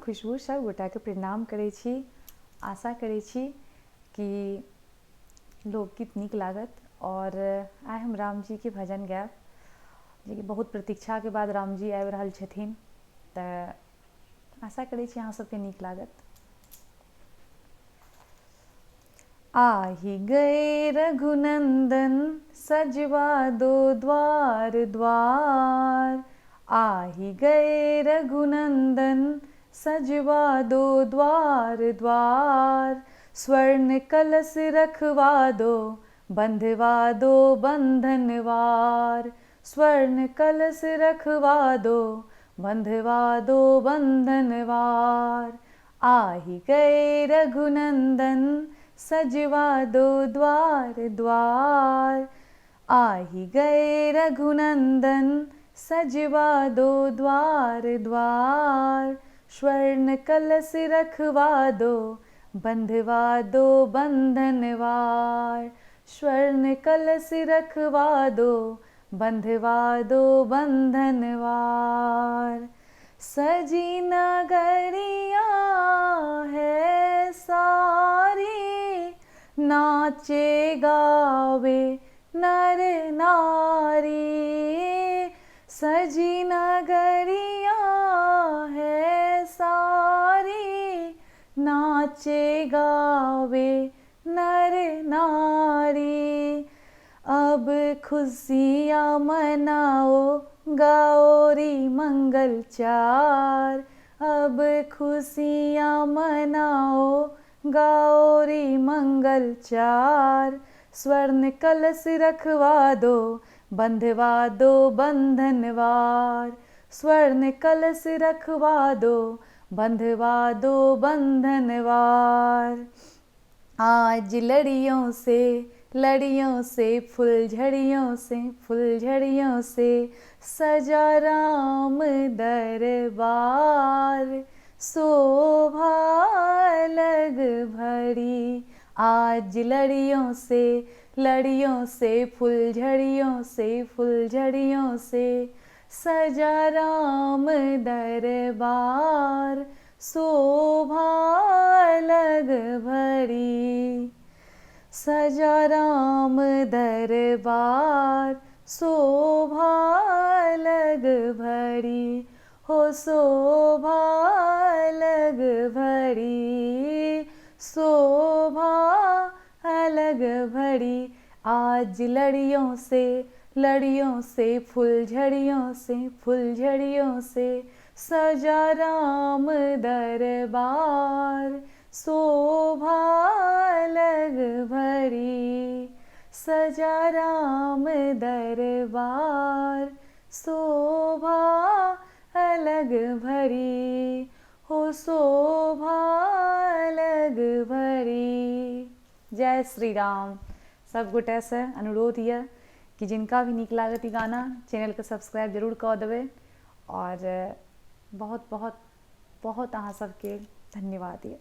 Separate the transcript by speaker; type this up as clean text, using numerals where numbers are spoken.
Speaker 1: खुशबू सब गोटाके प्रणाम करै छी। आशा करै छी कि लोकगीत नीक लागत और आइ हम राम जी के भजन गायब, जे कि बहुत प्रतीक्षा के बाद राम जी आबि रहल छथिन, तऽ आशा करै छी अहाँ सबके नीक लागत। आहि गए रघुनंदन सजवा दो द्वार द्वार, आहि गए रघुनंदन सजवा दो द्वार द्वार, स्वर्ण कलश रखवा दो बंधवा दो बंधनवार, स्वर्ण कलश रखवा दो बंधवा दो बंधनवार। आहि गए रघुनंदन सजवा दो द्वार द्वार, आहि गए रघुनंदन सजवा दो द्वार द्वार, स्वर्ण कलश रखवा दो बंधवा दो बंधनवार, स्वर्ण कलश रखवा दो बंधवा दो बंधनवार। सजी नगरिया है सारी, नाचे गावे नर नारी, सजी नगरिया है सारी, नाचे गावे नर नारी। अब खुशियाँ मनाओ गाओ री मंगल चार, अब खुशियाँ मनाओ गाओ री मंगल चार, स्वर्ण कलश रखवा दो बंधवा दो बंधनवार, स्वर्ण कलश रखवा दो बंधवा दो बंधनवार। आज लड़ियों से फुलझड़ियों से सजा राम दरबार, शोभा अलग भरी। आज लड़ियों से फुलझड़ियों से सजा राम दरबार, शोभा अलग भरी। सजा राम दरबार शोभा अलग भरी, हो शोभा अलग भरी, शोभा अलग भरी। आज लड़ियों से फुलझड़ियों से सजा राम दरबार, शोभा अलग भरी, सजा राम दरबार, शोभा अलग भरी, हो शोभा अलग भरी। जय श्री राम। सब गोटे से अनुरोध यऽ कि जिनका भी नीक लागत ई गाना, चैनल के सब्सक्राइब जरूर कऽ देबै और बहुत बहुत बहुत अहाँ सबके धन्यवाद यऽ।